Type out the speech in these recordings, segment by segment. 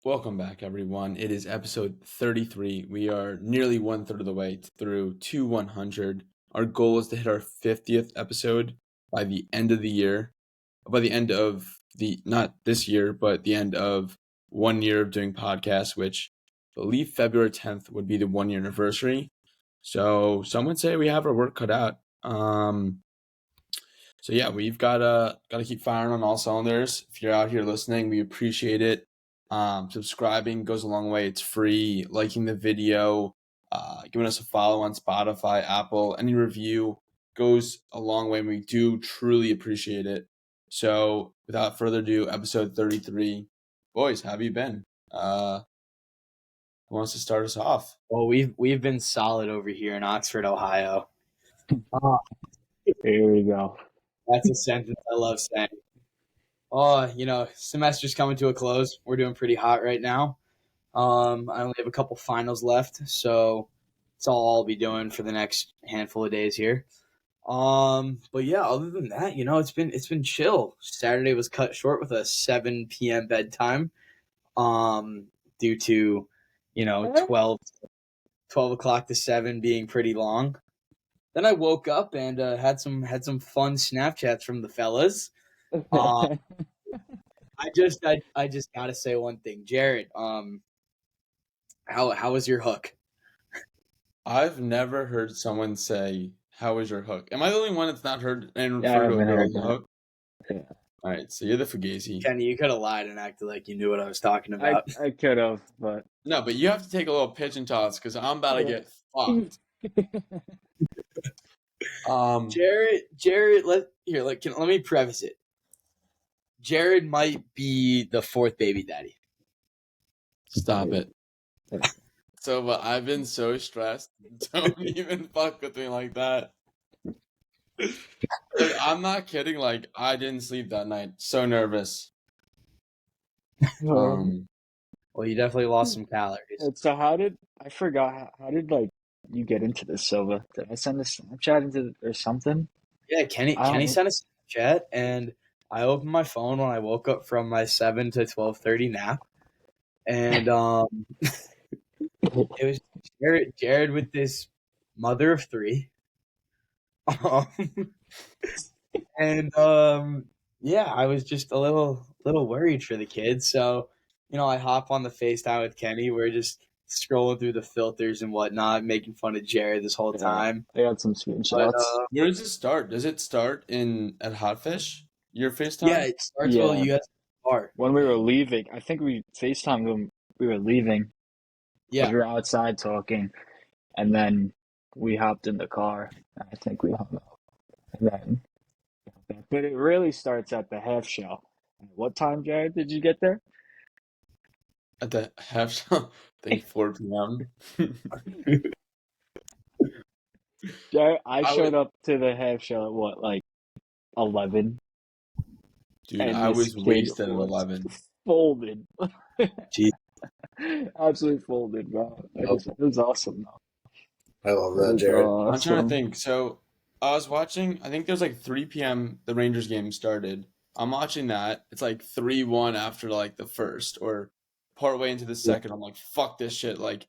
Welcome back, everyone. It is episode 33. We are nearly one third of the way through to 100. Our goal is to hit our 50th episode by the end of the year. By the end of not this year, but the end of 1 year of doing podcasts, which I believe February 10th would be the 1 year anniversary. So some would say we have our work cut out. So yeah, we've gotta keep firing on all cylinders. If you're out here listening, we appreciate it. Subscribing goes a long way. It's free. Liking the video, giving us a follow on Spotify, Apple, any review goes a long way. And we do truly appreciate it. So without further ado, episode 33. Boys, how have you been? Who wants to start us off? Well, we've been solid over here in Oxford, Ohio. Here we go. That's a sentence I love saying. Semester's coming to a close. We're doing pretty hot right now. I only have a couple finals left, so it's all I'll be doing for the next handful of days here. But yeah, other than that, it's been chill. Saturday was cut short with a 7 p.m. bedtime, due to 12 o'clock to 7 being pretty long. Then I woke up and had some fun Snapchats from the fellas. I just gotta say one thing, Jared. How was your hook? I've never heard someone say, "How was your hook?" Am I the only one that's not heard and Yeah, referred to a I've girl heard as a that. hook? Yeah. All right, so you're the Fugazi. Kenny, you could have lied and acted like you knew what I was talking about. I could have, but No, but you have to take a little pitch and toss because I'm about to get fucked. Jared, let me preface it. Jared might be the fourth baby daddy. Stop it. So, but I've been so stressed. Don't even fuck with me like that. Like, I'm not kidding. Like, I didn't sleep that night. So nervous. Well, you definitely lost some calories. So how did you get into this, Silva? Did I send a Snapchat into or something? Yeah, Kenny sent a Snapchat, and I opened my phone when I woke up from my 7 to 12:30 nap, and it was Jared with this mother of three, and yeah, I was just a little worried for the kids. So I hop on the FaceTime with Kenny. We're just scrolling through the filters and whatnot, making fun of Jared this whole time. I got some screenshots. But, where does it start? Does it start at Hotfish? Your FaceTime? Yeah, it starts while you guys are. When we were leaving, I think we FaceTimed when we were leaving. Yeah, we were outside talking, and then we hopped in the car. And I think we hung up. And then, but it really starts at the half shell. What time, Jared, did you get there? At the half show, I think 4 p.m. Jared, I showed up to the half shell at what, like 11? Dude, And I this was kid wasted at was 11. Folded. Jeez. Absolutely folded, bro. It was awesome, though. I love that, Jared. I'm trying to think. So I was watching, I think there's like 3 p.m. the Rangers game started. I'm watching that. It's like 3-1 after like the first or partway into the second. I'm like, fuck this shit. Like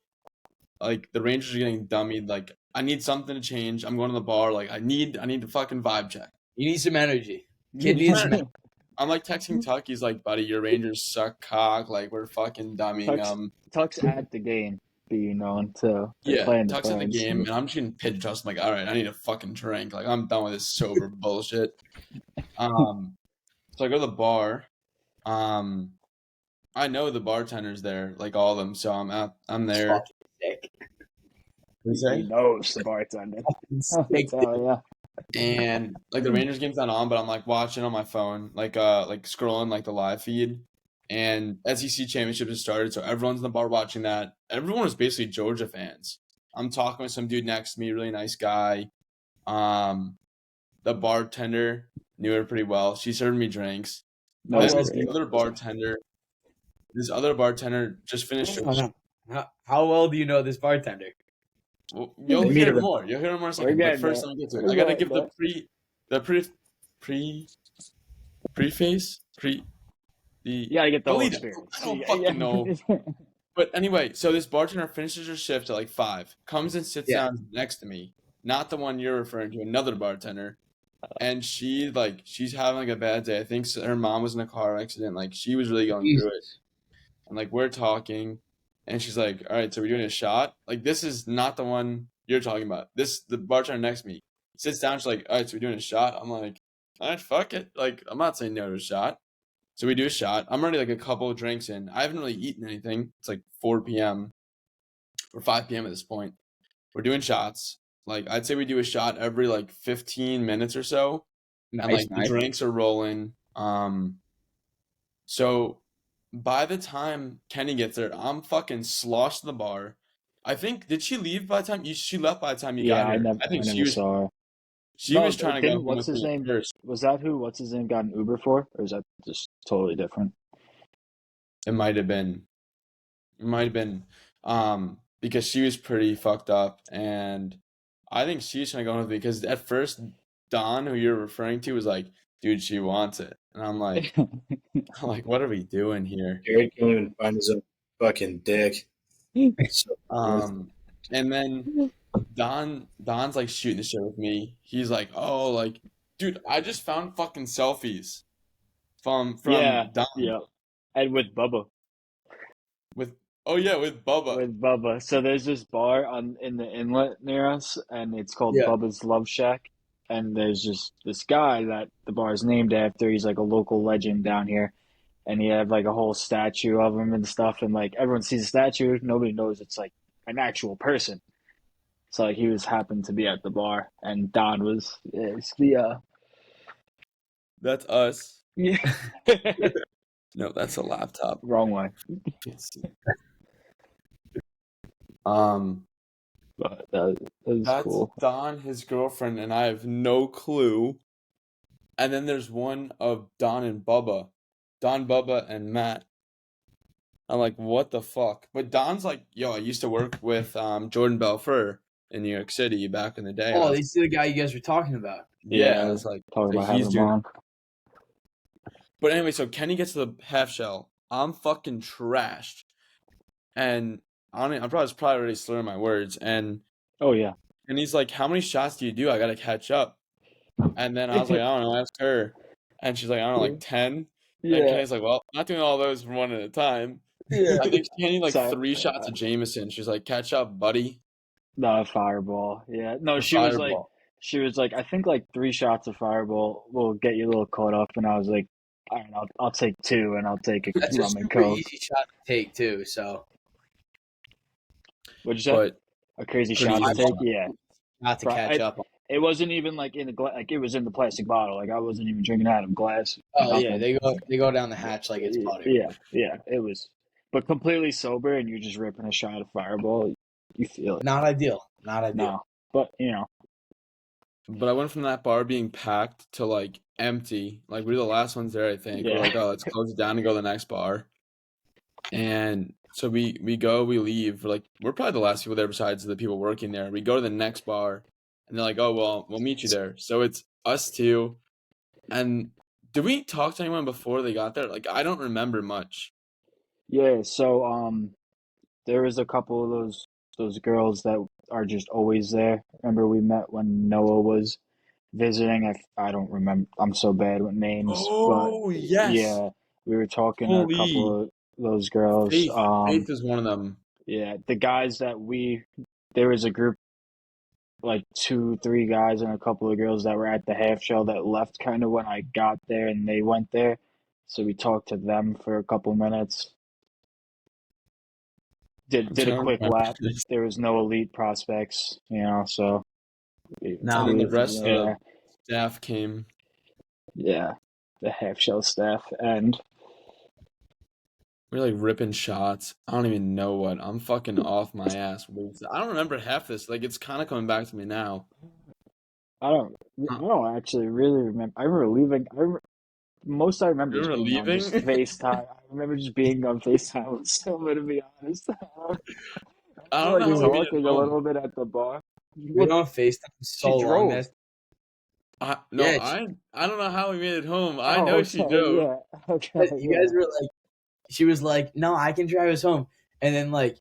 the Rangers are getting dummied. Like, I need something to change. I'm going to the bar. Like, I need a fucking vibe check. You need some energy. Kid needs some energy. I'm like texting Tuck. He's like, buddy, your Rangers suck cock. Like, we're fucking dummying them. Tuck's at the game, being known to. Yeah, Tuck's at the game, and I'm just getting pitch tossed. I'm like, all right, I need a fucking drink. Like, I'm done with this sober bullshit. So I go to the bar. I know the bartenders there, like all of them. So I'm there. He knows the bartender. Yeah. And like the Rangers game's not on, but I'm like watching on my phone, like scrolling like the live feed. And SEC championship has started, so everyone's in the bar watching that. Everyone was basically Georgia fans. I'm talking with some dude next to me, really nice guy. The bartender knew her pretty well. She served me drinks. This other bartender just finished. How well do you know this bartender? Well, you'll hear more. You'll hear more in a second. But first, let me get to it. I gotta give the preface. You gotta get the whole Delete it. experience. I don't Yeah, fucking yeah. know. But anyway, so this bartender finishes her shift at like 5, comes and sits Yeah. down next to me. Not the one you're referring to, another bartender. And she's having like a bad day. I think her mom was in a car accident. Like she was really going through it. Jesus. And like we're talking, and she's like, "All right, so we're doing a shot." Like this is not the one you're talking about. The bartender next to me sits down. She's like, "All right, so we're doing a shot." I'm like, "All right, fuck it." Like I'm not saying no to a shot. So we do a shot. I'm already like a couple of drinks in. I haven't really eaten anything. It's like 4 p.m. or 5 p.m. at this point. We're doing shots. Like I'd say we do a shot every like 15 minutes or so, and Nice, like the nice. drinks are rolling. So by the time Kenny gets there, I'm fucking sloshed to the bar. I think did she leave by the time she left by the time you got Yeah, here? I I think never saw her. she No, was trying to go didn't home what's with his me at name? first. Was that who? What's his name got an Uber for, or is that just totally different? It might have been. It might have been. Because she was pretty fucked up, and I think she's trying to go home with me because at first Don, who you're referring to, was like, "Dude, she wants it," and I'm like, "What are we doing here?" Jared can't even find his own fucking dick. So And then Don's like shooting the shit with me. He's like, "Oh, like, dude, I just found fucking selfies from Yeah, Don yeah, and with Bubba. with oh yeah with Bubba." With Bubba. So there's this bar on in the inlet near us, and it's called Yeah. Bubba's Love Shack. And there's just this guy that the bar is named after. He's like a local legend down here, and he had like a whole statue of him and stuff. And like everyone sees the statue, nobody knows it's like an actual person. So like he was happened to be at the bar, and Don was it's the That's us. yeah No, that's a laptop. wrong way. Um, But that was that's cool. Don, his girlfriend, and I have no clue. And then there's one of Don and Bubba, Don, Bubba, and Matt. I'm like, what the fuck? But Don's like, yo, I used to work with Jordan Belfort in New York City back in the day. And I Oh, was, this is the guy you guys were talking about. yeah, I was like, Talking so about having he's him doing. on. But anyway, so Kenny gets to the half shell. I'm fucking trashed, and I'm probably already slurring my words. And Oh yeah. he's like, "How many shots do you do? I gotta catch up." And then I was like, "I don't know, ask her." And she's like, "I don't know, like 10." And Yeah. Kenny's like, "Well, I'm not doing all those one at a time." Yeah. I think Kenny like So 3 shots of Jameson. She's like, "Catch up, buddy." no fireball. Yeah. No, The she fireball. was like, I think like 3 shots of fireball will get you a little caught up, and I was like, all right, I'll take 2, and I'll take a That's a rum and super coke. easy shot to take too. So What'd you say? But A crazy pretty shot to easy take? shot. Yeah. not to catch up. It wasn't even like in the like it was in the plastic bottle. Like I wasn't even drinking out of glass. Oh yeah, Nothing. they go down the hatch like it's butter. Yeah. It was, but completely sober, and you're just ripping a shot of fireball. You feel it. Not ideal. Not ideal. No, but you know. But I went from that bar being packed to like empty. Like we're the last ones there, I think. We're Yeah. like, oh, let's close it down and go to the next bar. And so we leave. We're probably the last people there besides the people working there. We go to the next bar, and they're like, "Oh, well, we'll meet you there." So it's us two. And did we talk to anyone before they got there? Like I don't remember much. Yeah, so there was a couple of those girls that are just always there. Remember we met when Noah was visiting? I don't remember. I'm so bad with names, but Oh yes, yeah, we were talking to a holy couple of those girls. Faith. Faith is one of them. Yeah, the guys that there was a group like 2, 3 guys and a couple of girls that were at the half shell that left kind of when I got there and they went there. So we talked to them for a couple minutes. I'm Did a trying to quick remember lap. this. There was no elite prospects, so No. And then the rest of yeah, the staff came. yeah, the half shell staff and We're like ripping shots. I don't even know what. I'm fucking off my ass. I don't remember half this. Like it's kind of coming back to me now. I don't actually really remember. I remember leaving. Most I remember You is remember being on just leaving? FaceTime. I remember just being on FaceTime with someone, to be honest. I I don't know like how we made it talking a home. little bit at the bar. We Well, were on FaceTime so she long drove. that No, Yeah, I don't know how we made it home. I know she okay, drove. yeah, okay, you yeah. guys were like, she was like, no, I can drive us home. And then like,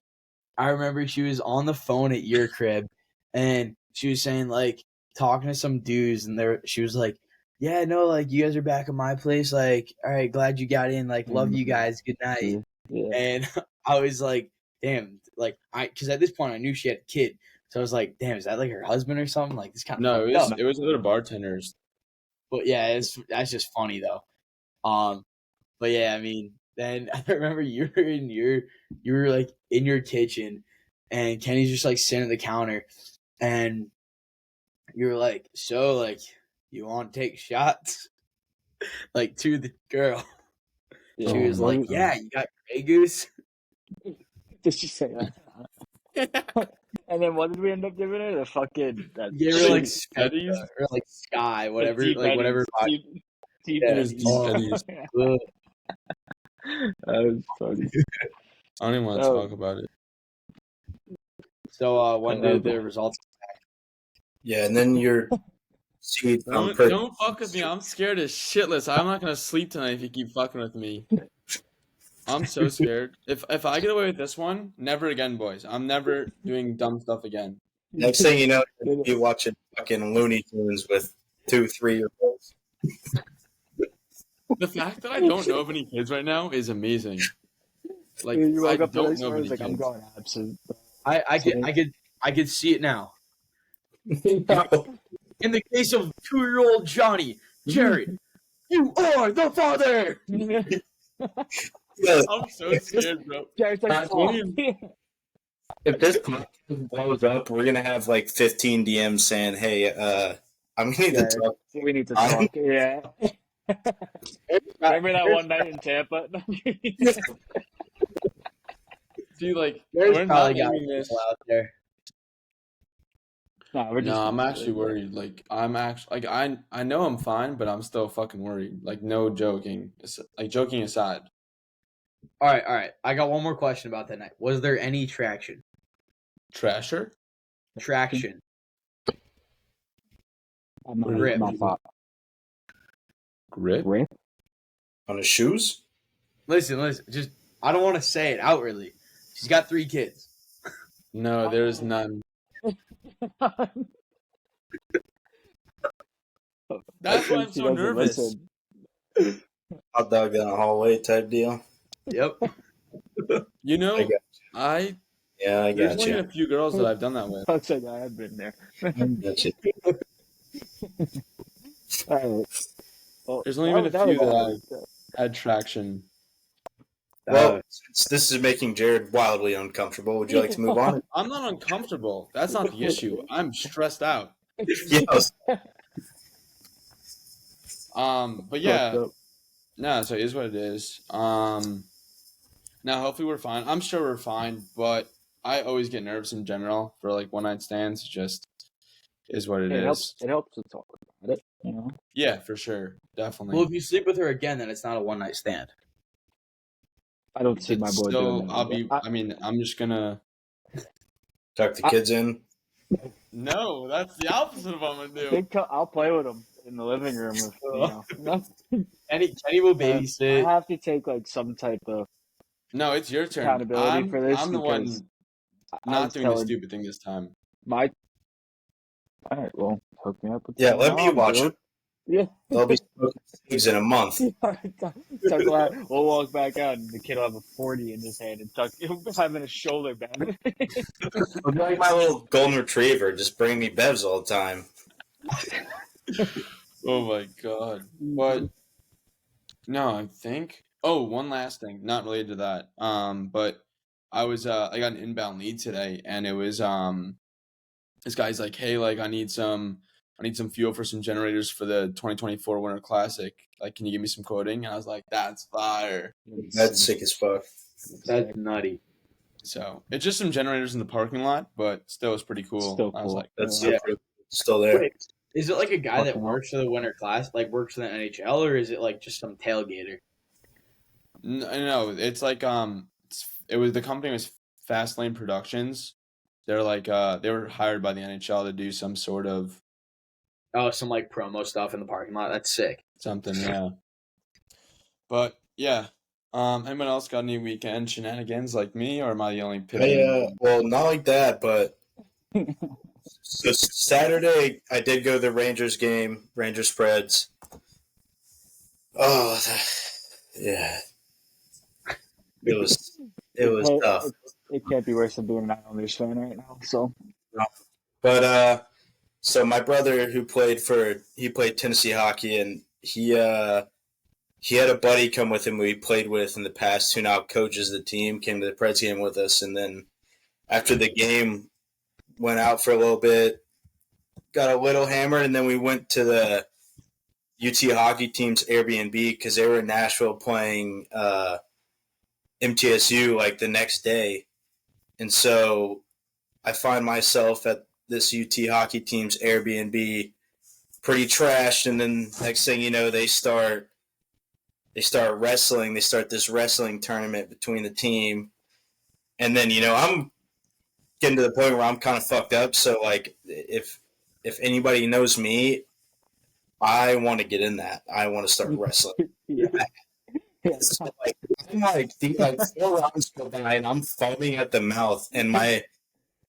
I remember she was on the phone at your crib, and she was saying like talking to some dudes, and she was like, yeah, no, like you guys are back at my place. Like, all right, glad you got in. Like, love you guys. Good night. Yeah. And I was like, damn, like because at this point I knew she had a kid, so I was like, damn, is that like her husband or something? Like, this kind of No, fucked up. it was other bartenders. But yeah, that's just funny though. But yeah, I mean, then I remember you were like in your kitchen, and Kenny's just like sitting at the counter, and you were like, so like, you want to take shots, like to the girl. Yeah. She was Oh my like, God. yeah, you got Grey Goose. Did she say that? And then what did we end up giving her? The fucking that You gave her like shitty Eddie's? or like Sky, the whatever, deep like whatever. eddies. Deep It Yeah. was deep eddies. Eddie's. Ugh. That was funny. I don't even want to Oh, talk about it. So when did the results? Yeah, and then your seed found Don't fuck with me. I'm scared as shitless. I'm not gonna sleep tonight if you keep fucking with me. I'm so scared. If I get away with this one, never again, boys. I'm never doing dumb stuff again. Next thing you know, you're gonna be watching fucking Looney Tunes with 2, 3 year olds. The fact that I don't know of any kids right now is amazing. Like you I woke up the don't next know of morning, any it's like I'm kids. going absent. I could see it now. No. In the case of 2-year-old Johnny, Jared, you are the father. Yeah, I'm so scared, bro. Jared's like, Not oh. if this podcast blows up, we're gonna have like 15 DMs saying, "Hey, I'm gonna need to Jared, talk." we need to talk. Yeah. Remember that one night in Tampa? See, like There's we're probably not got naming this. people out there. No, we're just No, I'm messing actually with you. worried. Like I'm actually like I know I'm fine, but I'm still fucking worried. Like no joking. Like joking aside. All right. I got one more question about that night. Was there any traction? Trasher? Traction. I'm not, Grip. not thought. Grip? Grip? On his shoes? Listen. Just I don't want to say it outwardly. She's got 3 kids. No, there's none. That's why I'm She so doesn't nervous. listen. Hot dog in a hallway type deal. Yep. You I know, got I Yeah, I there's got only you. a few girls that I've done that with. Looks like I have been there. I got you. All right. Well, There's only been a few that that I've had traction. Well, since this is making Jared wildly uncomfortable, would you like to move on? I'm not uncomfortable. That's not the issue. I'm stressed out. Yes. But yeah, no, so it is what it is. Now hopefully we're fine. I'm sure we're fine, but I always get nervous in general for like one night stands. It just is what it is. It helps to talk about it, you know. Yeah, for sure. Definitely. Well, if you sleep with her again, then it's not a one-night stand. I don't see my It's boy doing still, that. I mean, I'm just gonna. Tuck the kids in. No, that's the opposite of what I'm gonna do. I'll play with him in the living room. If, you know. Kenny will I babysit. have to take like some type of No, it's your turn. accountability for this I'm the one because I not was doing the telling stupid thing this time. my. All right, well, hook me up with. Yeah, some let me mom, watch dude. it. Yeah. They'll be smoking cigs in a month. So glad we'll walk back out and the kid will have a 40 in his hand and Tuck having a shoulder band. I'm like my little golden retriever, just bring me bevs all the time. Oh my god. But no, I think. Oh, one last thing, not related to that. But I got an inbound lead today, and it was this guy's like, hey, like I need some fuel for some generators for the 2024 Winter Classic. Like, can you give me some quoting? And I was like, that's fire. That's sick as fuck. That's nutty. So it's just some generators in the parking lot, but still, it's pretty cool. Still I was cool. like, That's Yeah. still there. Wait, is it like a guy that Fucking works for the Winter Class, like works for the NHL, or is it like just some tailgater? no, it's like the company was Fastlane Productions. They're like they were hired by the NHL to do some sort of Oh, some like promo stuff in the parking lot. That's sick. Something, yeah. But yeah. Anyone else got any weekend shenanigans like me, or am I the only pivoting? Well, not like that, but so Saturday I did go to the Rangers game, Rangers spreads. Oh, yeah, it was tough. It can't be worse than being an Islanders fan right now. So But so my brother who played Tennessee hockey, and he had a buddy come with him who he played with in the past who now coaches the team, came to the Preds game with us, and then after the game went out for a little bit, got a little hammered, and then we went to the UT hockey team's Airbnb because they were in Nashville playing MTSU like the next day. And so I find myself at this UT hockey team's Airbnb pretty trashed, and then next thing you know, they start wrestling. They start this wrestling tournament between the team, and then I'm getting to the point where I'm kind of fucked up. So like, if anybody knows me, I want to get in that. I want to start wrestling. yeah. So like, I'm like 4 rounds go by, and I'm foaming at the mouth, and my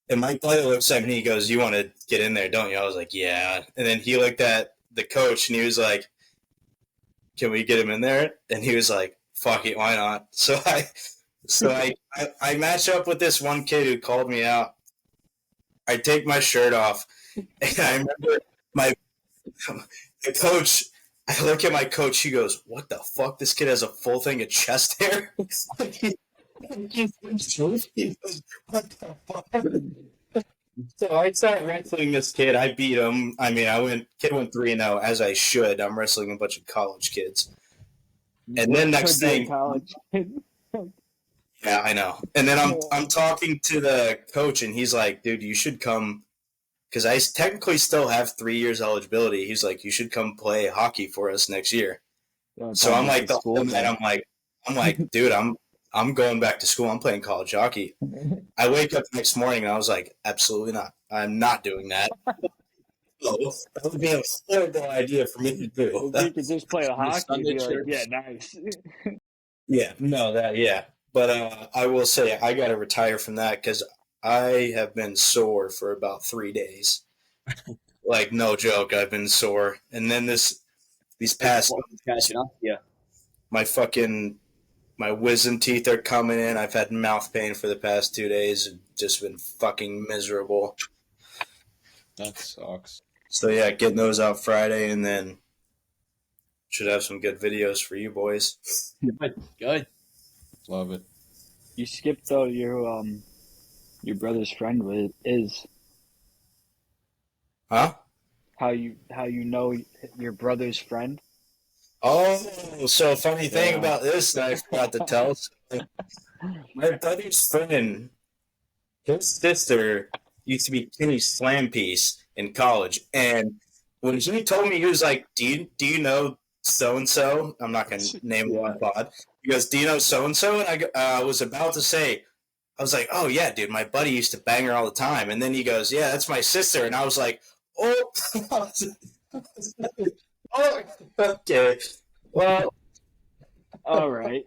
brother looks at me and he goes, "You want to get in there, don't you?" I was like, "Yeah." And then he looked at the coach and he was like, "Can we get him in there?" And he was like, "Fuck it, why not?" So I match up with this one kid who called me out. I take my shirt off, and I remember the coach. I look at my coach. He goes, "What the fuck? This kid has a full thing of chest hair." He goes, "What the fuck?" So I started wrestling this kid. I beat him. I mean, kid went 3-0 as I should. I'm wrestling a bunch of college kids. And then next thing, college. yeah, I know. And then I'm talking to the coach, and he's like, "Dude, you should come." Because I technically still have 3 years eligibility. He's like, "You should come play hockey for us next year." So I'm like, the whole night, I'm like, dude, I'm going back to school. I'm playing college hockey. I wake up the next morning and I was like, absolutely not. I'm not doing that. That would be a horrible idea for me to do. You could just play a hockey and be like, Sunday yeah, nice. Yeah, no, yeah. But I will say I got to retire from that because I have been sore for about 3 days. Like, no joke, I've been sore. And then these past catching up. Yeah. my wisdom teeth are coming in. I've had mouth pain for the past 2 days. And just been fucking miserable. That sucks. So yeah, getting those out Friday, and then should have some good videos for you boys. Good. Love it. You skipped though your brother's friend is. Huh? How you know your brother's friend? Oh, so a funny thing about this that I forgot to tell. My brother's friend, his sister used to be Kenny's slam piece in college, and when he told me, he was like, "Do you know so and so?" I'm not gonna name him on pod. He goes, "Do you know so and so?" And I was about to say, I was like, "Oh yeah, dude, my buddy used to bang her all the time." And then he goes, "Yeah, that's my sister," and I was like, "Oh." Oh, okay. Well, all right.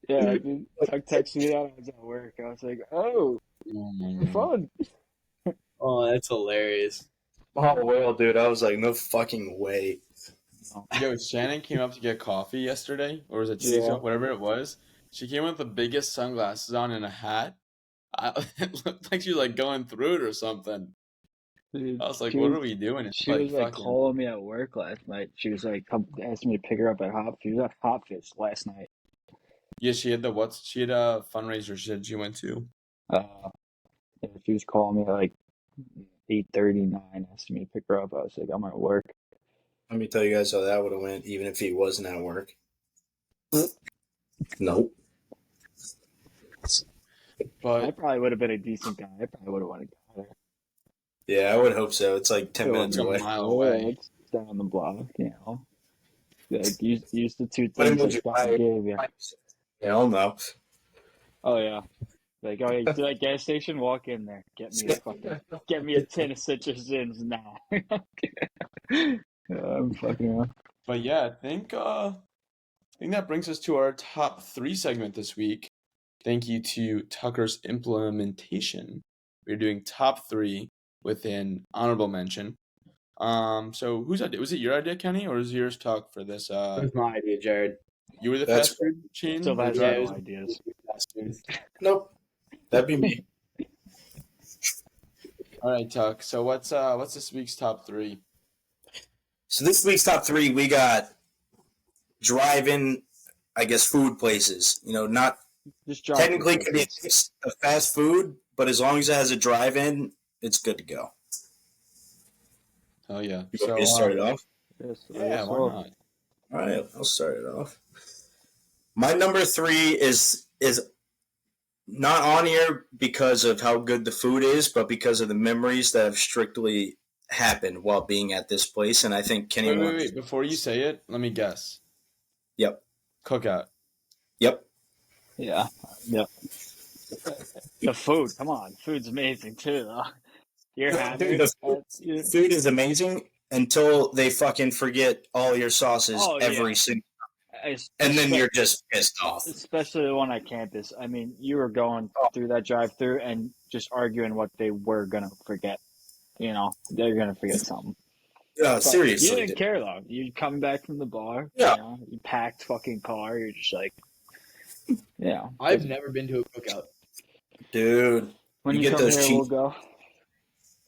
Yeah, I mean, I texted me that I was at work. I was like, "Oh, fun." Oh, that's hilarious. oh well, dude. I was like, no fucking way. Yo, Shannon came up to get coffee yesterday, or was it 2 days ago? Whatever it was. She came with the biggest sunglasses on and a hat. It looked like she was like going through it or something. Dude, I was like, "What are we doing?" She was like calling me at work last night. She was like, asking me to pick her up at Hop. She was at Hop Fest last night. Yeah, she had a fundraiser she went to. Yeah, she was calling me at like 8:39, asking me to pick her up. I was like, I'm at work. Let me tell you guys how that would have went, even if he wasn't at work. Nope. But I probably would have been a decent guy. I probably would have wanted to get her. Yeah, I would hope so. It's like 10 minutes away. A mile away. It's down the block, you know. Like, use the 2 What things would that you God buy? gave you. Hell no. Oh yeah. Like, oh, yeah, to that gas station, walk in there. Get me a tin of citrus zins now. I'm fucking around. But yeah, I think that brings us to our top 3 segment this week. Thank you to Tucker's implementation. We're doing top 3 with an honorable mention. So whose idea? Was it your idea, Kenny, or was yours, Tuck, for this? That was my idea, Jared. You were the That's fast food chain? Still has Yeah, no it was- ideas. Nope. That'd be me. All right, Tuck. So what's this week's top 3? So this week's top 3, we got drive-in, I guess, food places. Not Just drop technically could be a fast food, but as long as it has a drive-in, it's good to go. Oh yeah. You want me to start it off? Yes, Yeah, why not? All right, I'll start it off. My number 3 is not on here because of how good the food is, but because of the memories that have strictly happened while being at this place. And I think Kenny Wait. Before you say it, let me guess. Yep. Cookout. Yep. Yeah. Yep. The food, come on. Food's amazing too, though. You're happy. Dude, the food is amazing until they fucking forget all your sauces every single time. And then you're just pissed off. Especially the one at campus. I mean, you were going through that drive-through and just arguing what they were going to forget. They're going to forget something. Yeah, seriously. You didn't care, though. You come back from the bar. Yeah. You packed fucking car. You're just like, yeah. I've never been to a cookout. Dude. When you you get come those here, cheap. we'll go.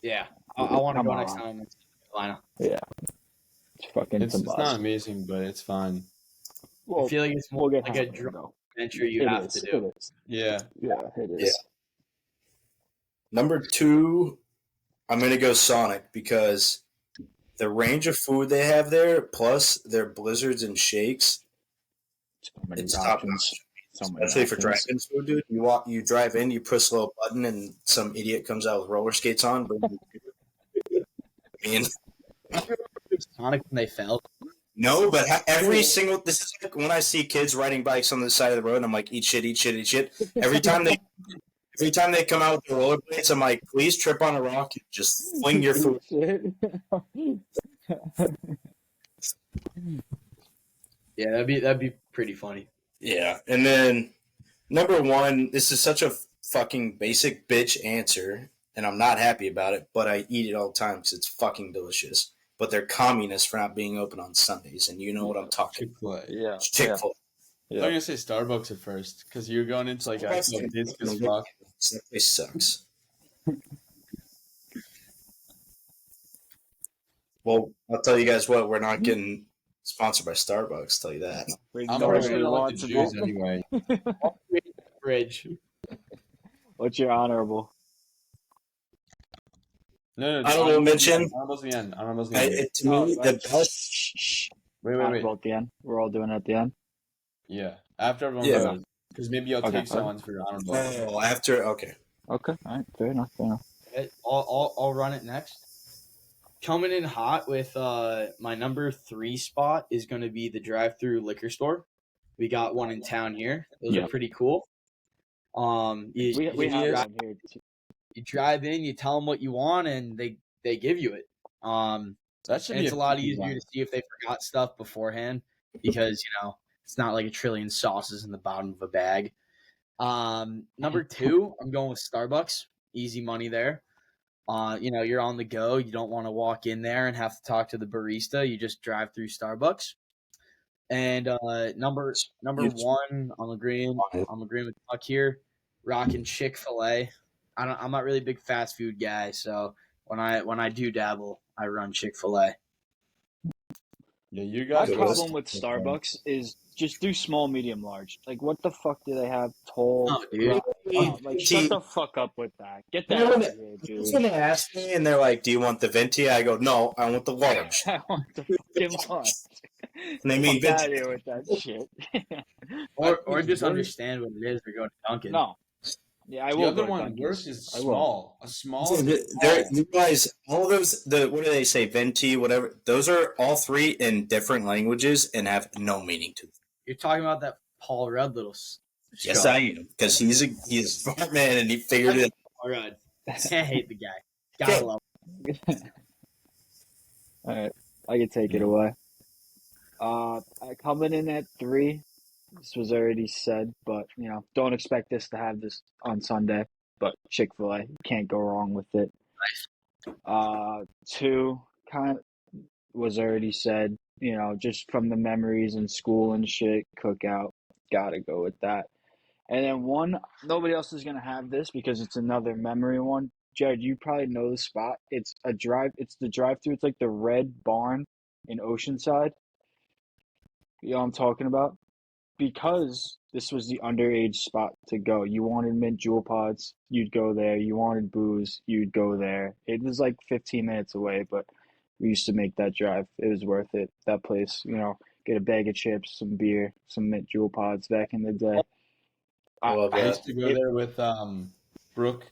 Yeah, I want to Come go on. next time in Carolina. Yeah. It's fucking It's some not amazing, but it's fine. Well, I feel like it's more we'll get like a hammered and drunk go. adventure you It have is, to do. It is. Yeah. Yeah, it is. Yeah. Number 2, I'm going to go Sonic because the range of food they have there, plus their blizzards and shakes, it's top notch. Especially for drive-in food, dude. You drive in, you push a little button, and some idiot comes out with roller skates on. I mean, Sonic when they fell. no, but every single this is like when I see kids riding bikes on the side of the road, and I'm like, eat shit, eat shit, eat shit. Every time they come out with the rollerblades, I'm like, please trip on a rock and just fling your food. Yeah, that'd be pretty funny. Yeah, and then number 1, this is such a fucking basic bitch answer, and I'm not happy about it, but I eat it all the time because it's fucking delicious. But they're communists for not being open on Sundays, and you know what I'm talking about. Chick-fil-A. Yeah. Chick-fil-A. I was gonna say Starbucks at first because you're going into like a basic as fuck. That place sucks. Well, I'll tell you guys what, we're not getting sponsored by Starbucks, tell you that. I'm Nobody personally like wants the to Jews be. anyway. Bridge. What's your honorable? No. Honorable mention. Honorable's the end. Honorable's the end. To me, the best. Shh. Wait. Honorable at the end. We're all doing it at the end. Yeah. After everyone Yeah. goes. Because maybe I'll Okay. take someone's for your honorable. Oh, after. Okay. Okay. All right. Fair enough. I'll run it next. Coming in hot with my number 3 spot is going to be the drive-through liquor store. We got one in town here. Those are pretty cool. You We have one here. you drive in, you tell them what you want, and they give you it. That should And be it's a lot easier to see if they forgot stuff beforehand because it's not like a trillion sauces in the bottom of a bag. Number 2, I'm going with Starbucks. Easy money there. You're on the go. You don't want to walk in there and have to talk to the barista. You just drive through Starbucks. And number 1, I'm agreeing with Buck here. Rocking Chick-fil-A. I'm not really a big fast food guy, so when I do dabble, I run Chick-fil-A. Yeah, you My guys. problem with Starbucks is just do small, medium, large. Like, what the fuck do they have? Tall. Oh, dude. Shut the fuck up with that. Get that You know out what- of here, dude. When they ask me and they're like, "Do you want the venti?" I go, "No, I want the large." I want the fucking large. And they mean Fuck out of venti. here with that shit. Or just understand what it is or go to Dunkin'. No. Yeah, I The will. other go to one Dunkin'. worse is I will. small. A small. You guys, all those what do they say? Venti, whatever. Those are all 3 in different languages and have no meaning to them. You're talking about that Paul Rudd little. Yes, I am, because he's a smart man and he figured it. Paul Rudd. Can't hate the guy. Gotta love him. All right. I can take it away. Coming in at 3. This was already said, but don't expect this to have this on Sunday. But Chick-fil-A, can't go wrong with it. 2 kind of was already said. Just from the memories in school and shit, Cookout, gotta go with that. And then 1, nobody else is gonna have this because it's another memory one. Jared, you probably know the spot. It's the drive-through. It's like the Red Barn in Oceanside. You know what I'm talking about? Because this was the underage spot to go. You wanted mint Jewel pods, you'd go there. You wanted booze, you'd go there. It was like 15 minutes away, but we used to make that drive. It was worth it. That place, get a bag of chips, some beer, some mint Jewel pods back in the day. I love I that. used to go there with Brooke.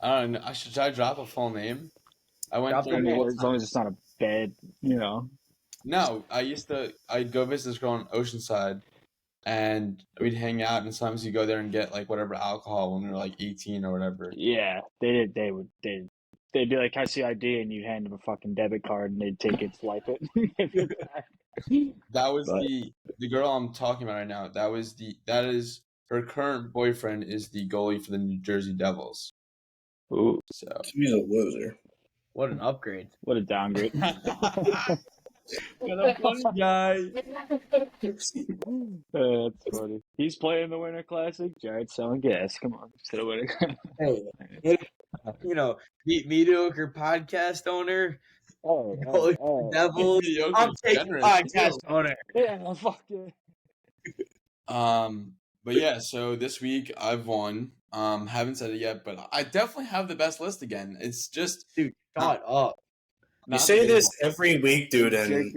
I don't know. Should I drop a full name? I went Drop there. her I mean, name. as long as it's not a bad, No, I'd go visit this girl in Oceanside, and we'd hang out, and sometimes you go there and get like whatever alcohol when we were like 18 or whatever. Yeah, they'd be like, "Can I see ID?" And you'd hand them a fucking debit card, and they'd take it, swipe it, give it back. That was But the girl I'm talking about right now. That is her current boyfriend is the goalie for the New Jersey Devils. ooh, So He's a loser. What an upgrade. what a downgrade! what a funny guy. That's funny. He's playing the Winter Classic. Jared's selling gas. Come on, to the Winter Classic. Hey, mediocre podcast owner. Devils. Mediocre I'm taking generous, podcast too. owner. Yeah, fuck it. But yeah, so this week I've won. Haven't said it yet, but I definitely have the best list again. It's just Dude, shut up. You say this every week, dude, and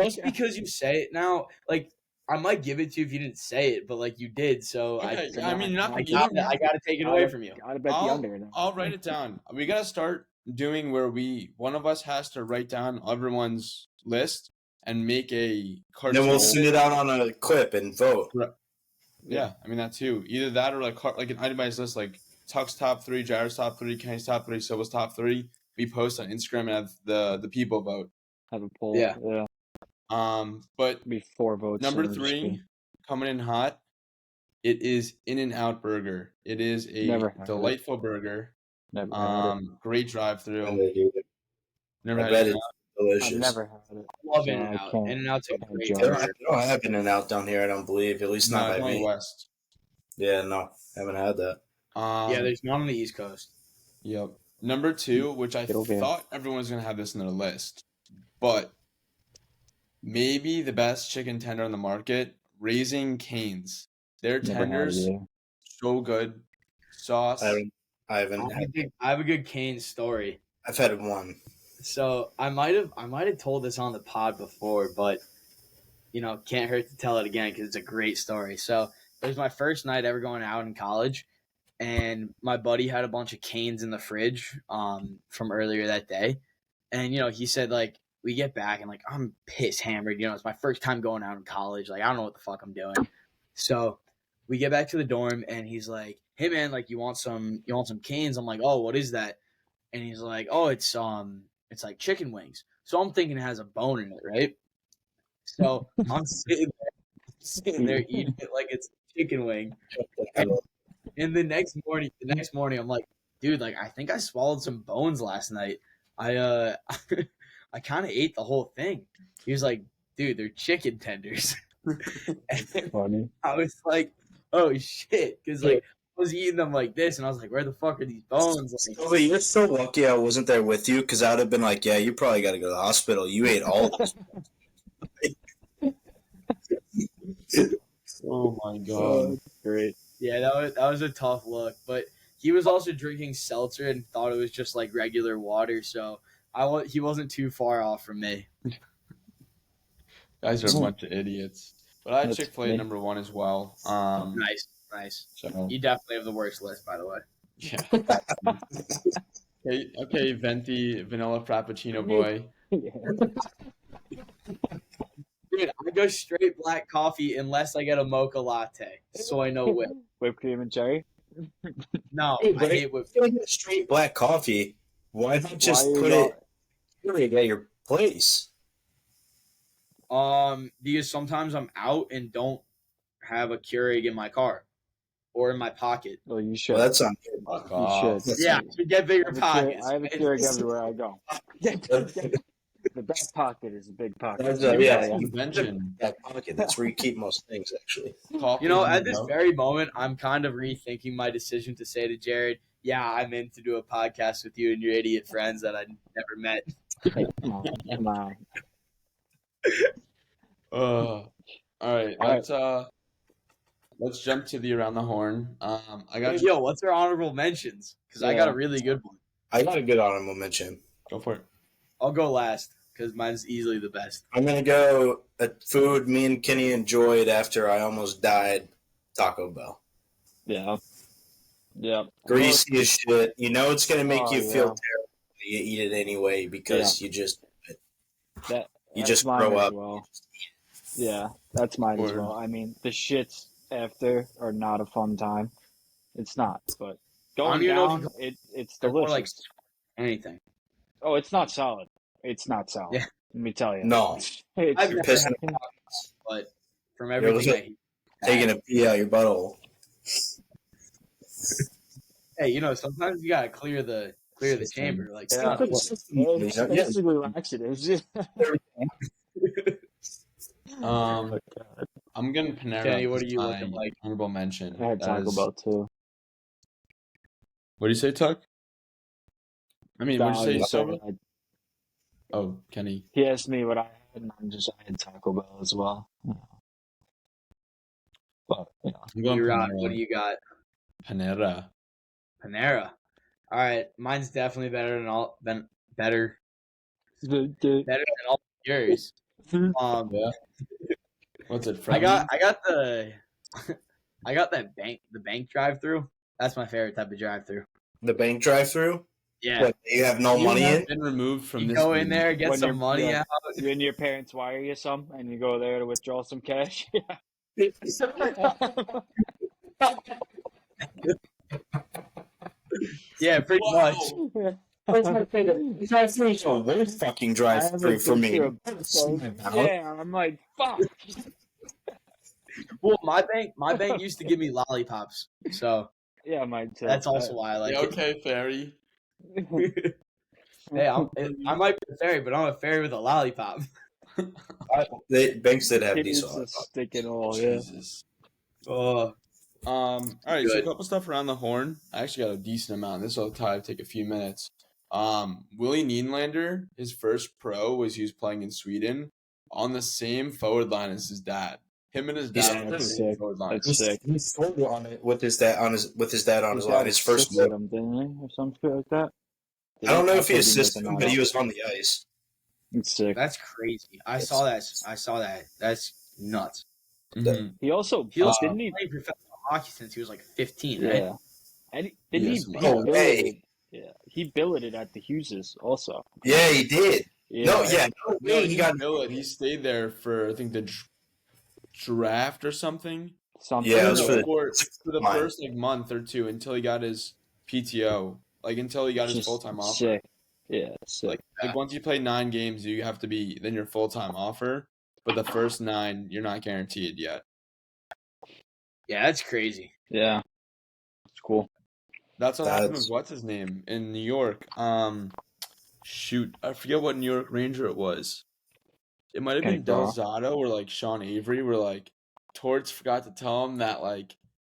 Just because you say it now, like I might give it to you if you didn't say it, but like you did, so Okay, So I mean, you're not I gonna got to take it away from you. Gotta bet the under now. I'll write it down. We gotta start doing where one of us has to write down everyone's list and make a cartoon. then we'll send it out on a clip and vote. Yeah, I mean that too. Either that or like an itemized list, like Tuck's top 3, Jared's top 3, Kenny's top 3, Silva's top 3. We post on Instagram and have the people vote. Have a poll. Yeah. But Be 4 votes. number so just 3 coming in hot. It is In-N-Out Burger. It is a Never had delightful burger. Never had it. Great drive-through. Never I had bet it. it's delicious. I've never had it. Love so I In-N-Out. can't- In-N-Out's a can't great judge. They burger. don't have In-N-Out down here, I don't believe. At least not Not by on the me. West. Yeah, no, haven't had that. Yeah, there's one on the East Coast. Yep. Number 2, which I Get over here. thought everyone was going to have this in their list, but maybe the best chicken tender on the market, Raising Cane's. Their Never had it tenders, either. so good. Sauce. I haven't had. I have a good Kane story. I've had one. So I might have told this on the pod before, but can't hurt to tell it again because it's a great story. So it was my first night ever going out in college, and my buddy had a bunch of Canes in the fridge from earlier that day, and he said like we get back and like I'm piss hammered. It's my first time going out in college. Like I don't know what the fuck I'm doing. So we get back to the dorm and he's like, "Hey man, like you want some Canes?" I'm like, "Oh, what is that?" And he's like, "Oh, it's like chicken wings." So I'm thinking it has a bone in it, right? So I'm sitting there eating it like it's a chicken wing. And the next morning, I'm like, "Dude, like I think I swallowed some bones last night. I I kind of ate the whole thing." He was like, "Dude, they're chicken tenders." And Funny. I was like, "Oh shit," because like I was eating them like this, and I was like, "Where the fuck are these bones?" Like, But you're so lucky I wasn't there with you because I would have been like, yeah, you probably got to go to the hospital. You ate all of this. Oh my god. Great. yeah, that was a tough look, but he was also drinking seltzer and thought it was just like regular water, so he wasn't too far off from me. Guys are a bunch of idiots. But I had That's Chick-fil-A me. number 1 as well. Nice. So You definitely have the worst list, by the way. yeah. Okay, venti vanilla frappuccino boy. Dude, I go straight black coffee unless I get a mocha latte. Soy no whip. Whipped cream and cherry. No, Hey, I but hate whipped If you get straight black coffee, why not just Why put you it at your place? Because sometimes I'm out and don't have a Keurig in my car or in my pocket. Well, you should. Well, that's not good. Fuck You off. should. Yeah, to get bigger I pockets. have a Keurig everywhere I go. The back pocket is a big pocket. That's, let me yeah, tell ya. Invention. That pocket. That's where you keep most things, actually. Coffee, You know, at this bro. very moment, I'm kind of rethinking my decision to say to Jared, "Yeah, I'm in to do a podcast with you and your idiot friends that I never met." Hey, come on. All right, All let's jump to the around the horn. I got Yo, what's our honorable mentions? Because I got Yeah. a really good one. I got a good honorable mention. go for it. I'll go last because mine's easily the best. I'm gonna go a food me and Kenny enjoyed after I almost died. Taco Bell. Yeah. Yeah. Greasy as shit. You know it's gonna make Oh, you yeah. feel terrible. You eat it anyway because you just That's mine grow as up. well. Yeah, that's mine as Word. well. I mean, the shits after are not a fun time. It's not, but going even know if down, you it's They're more delicious. like anything. Oh, it's not solid. It's not solid. Yeah. Let me tell you. No. It's I've You're never pissing had tacos, but from You're everything looking- taking a pee out your butthole. hey, you know, sometimes you gotta clear the chamber. Like, Yeah. It's Yeah. basically laxatives. I'm getting Panera. Kenny, what as are you my looking like? honorable mention. I had That Taco is- Bell too. What do you say, Tuck? I mean, what do you say, No, Soba? Oh, Kenny. he asked me what I had, and I had Taco Bell as well. But I'm going Rod, Panera. what do you got? Panera. Panera. All right, mine's definitely better than all yours. Yeah. What's it from? I got the I got the bank drive through. That's my favorite type of drive through. The bank drive-through. Yeah, What, you have no You money have in? been removed from you this. go in meeting. there, get When some you're- money yeah. out. You and your parents wire you some, and you go there to withdraw some cash. Yeah, pretty much. Drive-through is a worst fucking drive-through for me. Yeah, I'm like, fuck. Well, my bank used to give me lollipops, so Yeah, mine too. that's also why I like Yeah, okay, fairy. it. Hey, I might be a fairy, but I'm a fairy with a lollipop. Banks did have It these is a on. stick and all, yeah. Jesus. Oh, All right, so a Good. couple stuff around the horn. I actually got a decent amount. This will probably take a few minutes. Willie Niederlander, his first pro was he was playing in Sweden on the same forward line as his dad. Him and his dad Yeah, on the that's same sick. forward line. That's sick. He scored on it with his dad on his line. His first assisted goal. him, didn't he, or some shit like that? I don't know if he thought assisted made him, the but he night. was on the ice. It's sick. that's crazy. I saw that. That's nuts. Mhm. He also He also didn't he? played professional hockey since he was like 15, right? Yeah. And didn't Yes, he? no He way. billeted. Yeah, he billeted at the Hughes' also. Yeah, he did. Yeah. No way. No, He got He stayed there for I think the draft or something. Something. Yeah, it was No, for for the mine. first month or two until he got his PTO, until he got his Just full time offer. sick. Yeah, sick. Like once you play 9 games, you have to be then your full time offer. But the first 9, you're not guaranteed yet. Yeah, that's crazy. Yeah, it's cool. That's what happened That's- with what's his name in New York. Shoot, I forget what New York Ranger it was. It might have been Kenny Carl. Delzato or Sean Avery, where Torts forgot to tell him that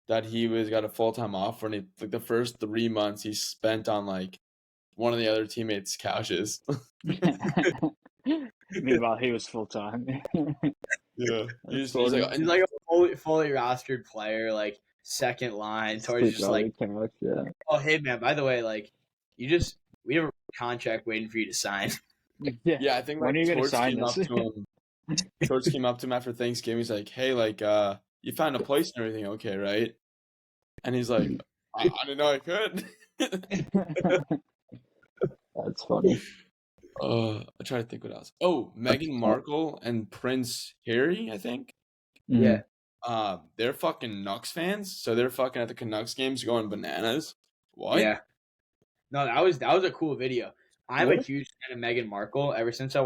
that he got a full time offer, and he, the first 3 months he spent on one of the other teammates' couches. Meanwhile, he was full time. Yeah, That's he's funny. like, He's like a fully rostered player, like second line. Torres just like, yeah. oh hey man, by the way, we have a contract waiting for you to sign. yeah, I think When are you gonna Torts sign came up this? to him. Torts came up to him after Thanksgiving. He's like, "Hey, you found a place and everything, okay, right?" And he's like, "I didn't know I could." That's funny. I try to think what else. Oh, Meghan Markle and Prince Harry, I think. Yeah. They're fucking Canucks fans, so they're fucking at the Canucks games going bananas. What? Yeah. No, that was a cool video. I'm a Yeah. huge fan of Meghan Markle ever since I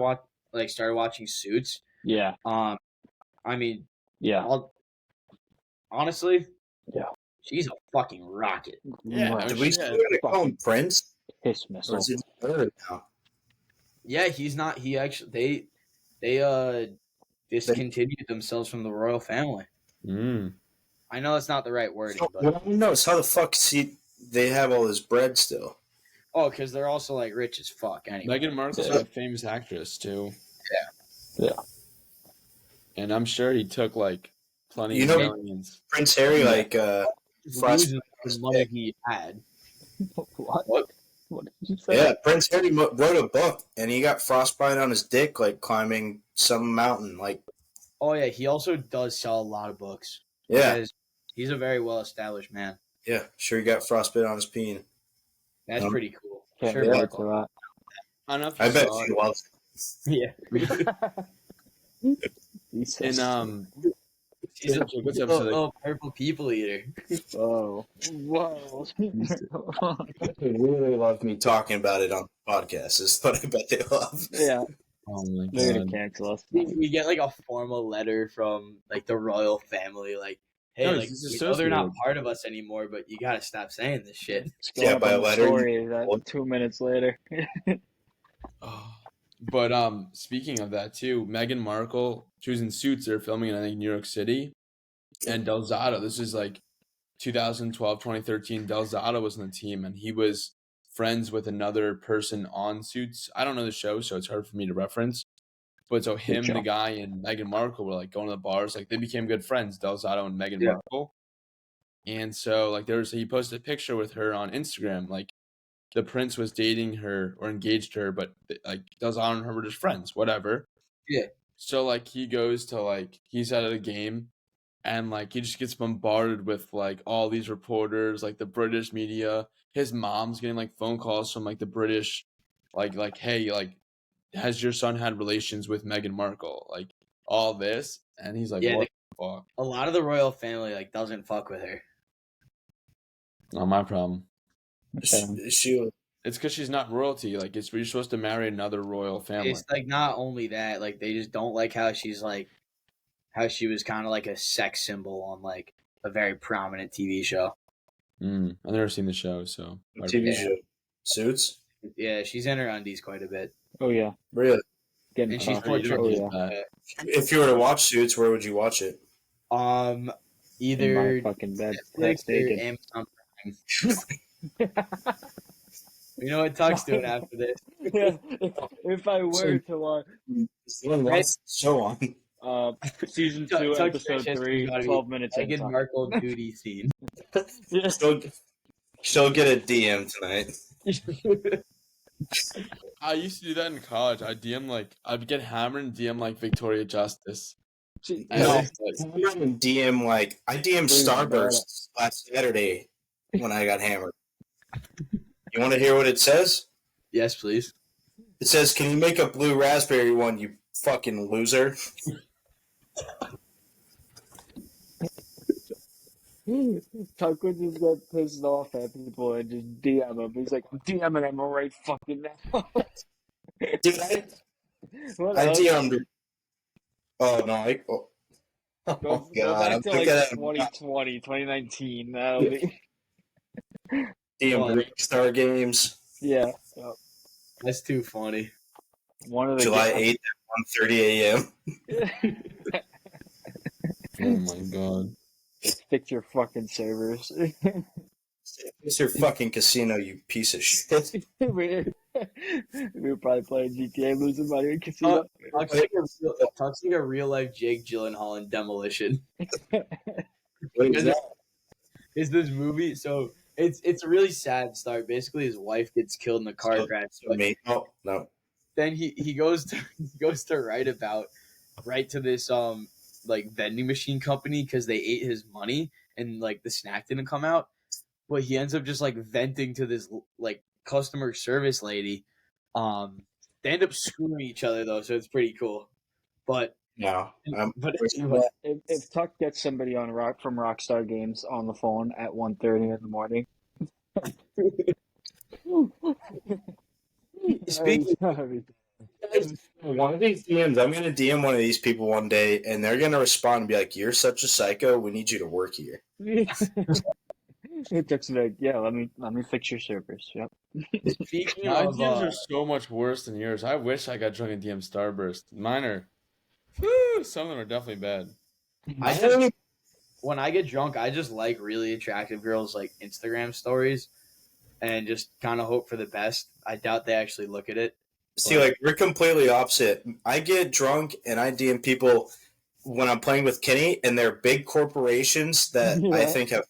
started watching Suits. Yeah. I mean, Yeah. honestly, Yeah. she's a fucking rocket. Yeah, Right. Did we shit. still gotta call him Prince? Piss Or missile. is it her now? Yeah, he's not. He actually they discontinued themselves from the royal family. Mm. I know that's not the right wording, but What I don't know is how the fuck they have all this bread still. because they're also like rich as fuck anyway. Meghan Markle's Yeah. like a famous actress too. Yeah. And I'm sure he took like plenty You of know- millions. Prince Harry, Yeah. like, Just Frost- losing the money he had. What? What? What did you say? yeah, Prince Harry wrote a book, and he got frostbite on his dick, like climbing some mountain. Like, Oh yeah, he also does sell a lot of books. yeah, Because he's a very well established man. yeah, sure, he got frostbite on his peen. That's Um, pretty cool. Can't Sure, relate Markle. to I don't know if you I bet saw she it. loves it. Yeah. that. In She's a what's the episode? little purple people eater. Whoa. Whoa. They really love me talking about it on the podcast. Is what I bet they love. Yeah. Oh my They're gonna god. cancel us. We get like a formal letter from like the royal family, like, hey, No, like he's we know they're not associated. part of us anymore, but you gotta stop saying this shit. It's going Yeah, up by on the letter, story that 2 minutes later. Oh. But speaking of that too, Meghan Markle, she was in Suits. They're filming in I think New York City, and Del Zotto. This is like 2012, 2013. Del Zotto was in the team, and he was friends with another person on Suits. I don't know the show, so it's hard for me to reference. But so him, show. the guy, and Meghan Markle were like going to the bars. Like they became good friends, Del Zotto and Meghan Yeah. Markle. And so like he posted a picture with her on Instagram. Like the prince was dating her or engaged to her, but like Del Zotto and her were just friends, whatever. Yeah. So like he goes to like he's at a game, and like he just gets bombarded with like all these reporters, like the British media. His mom's getting like phone calls from like the British, like hey, like has your son had relations with Meghan Markle? Like all this, and he's like, Yeah, what the fuck? A lot of the royal family like doesn't fuck with her. Not my problem. She It's because she's not royalty. Like you're supposed to marry another royal family. It's like not only that, like they just don't like how she was kind of like a sex symbol on like a very prominent TV show. I've never seen the show, so TV show Suits. Yeah, she's in her undies quite a bit, Oh yeah. Really? Getting and she's tough. you don't portrayed. need that. If you were to watch Suits, where would you watch it? in my Either fucking bed. Netflix or Naked. Amazon Prime. You know what Tuck's doing after this? Yeah, if I were to watch What's the show on? season Tuck- 2, Tuck's episode just 3, gotta be 12 minutes in. Meghan Markle duty scene. Yeah. She'll get a DM tonight. I used to do that in college. I'd get hammered and DM like Victoria Justice. She- And No. it's like, I'm not in DM like I DM'd Please, Starburst last Saturday when I got hammered. You want to hear what it says? Yes, please. It says, "Can you make a blue raspberry one, you fucking loser?" Tuck would just get pissed off at people and just DM them. He's like, I'm DMing them right fucking now. Dude, I What I else? DM'd. Oh no! Go, Oh go god! back I'm to looking like at 2020, 2019. That'll be DM Star Games, yeah. That's too funny. One of the July 8th at 1:30 a.m. oh my god. Fix your fucking servers. It's your fucking casino, you piece of shit. we were probably playing GTA, losing money in casino. Tuck's like a real life Jake Gyllenhaal in Demolition. What is that? Is this movie? So it's a really sad start. Basically, his wife gets killed in a car crash. So me? Oh no! Then he goes to write to this like vending machine company because they ate his money and like the snack didn't come out. But he ends up just like venting to this like customer service lady. They end up screwing each other though, so it's pretty cool. But No, but If Tuck gets somebody on from Rockstar Games on the phone at 1:30 in the morning, Speaking- One of these DMs, I'm gonna DM one of these people one day, and they're gonna respond and be like, "You're such a psycho. We need you to work here." It took like, yeah, let me fix your servers. Yep. Speaking My of, DMs are so much worse than yours. I wish I got drunk in DM Starburst. Mine are, whew, some of them are definitely bad. I just when I get drunk, I just like really attractive girls like Instagram stories, and just kind of hope for the best. I doubt they actually look at it. See, like, we're completely opposite. I get drunk and I DM people when I'm playing with Kenny, and they're big corporations that I Yeah. think have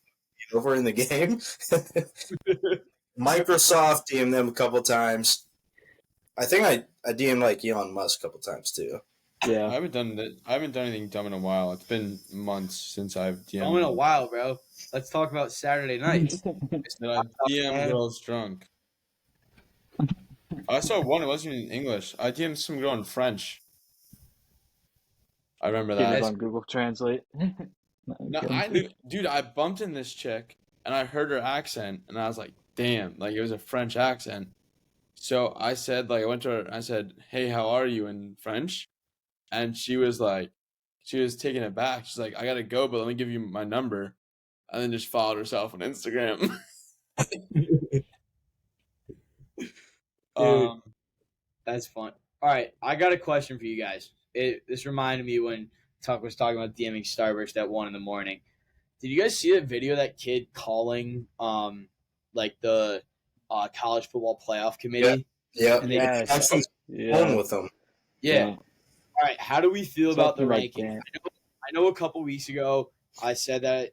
over in the game. Microsoft DM them a couple times. I think I DM like Elon Musk a couple times too. I Yeah. haven't done anything dumb in a while. It's been months since I've DM'd. In a while, bro. Let's talk about Saturday nights. That I've DM girls drunk. I saw one. It wasn't even in English. I DM'd some girl in French. I remember Get it that. on Google Translate. No, I knew, dude. I bumped in this chick, and I heard her accent, and I was like, "Damn!" Like it was a French accent. So I said, like, I went to her. And I said, "Hey, how are you?" in French, and she was taken aback. She's like, "I gotta go, but let me give you my number," and then just followed herself on Instagram. Dude. That's fun. All right, I got a question for you guys. This reminded me when Tuck was talking about DMing Starburst at 1 a.m. Did you guys see that video of that kid calling like the college football playoff committee? Yeah. And Yes. Actually, Yeah. with them. Yeah. All right. How do we feel about the Something like rankings? that. I know a couple weeks ago I said that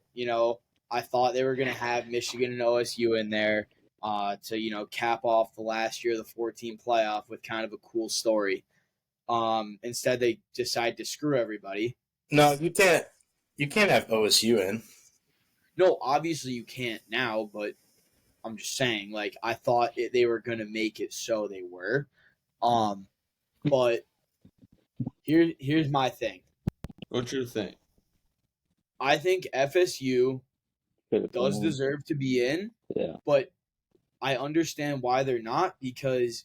I thought they were going to have Michigan and OSU in there to cap off the last year of the 14 playoff with kind of a cool story. Instead, they decide to screw everybody. No, you can't. You can't have OSU in. No, obviously you can't now, but I'm just saying, like, I thought they were going to make it so they were. But here's my thing. What's your thing? I think FSU does deserve to be in, Yeah. but I understand why they're not, because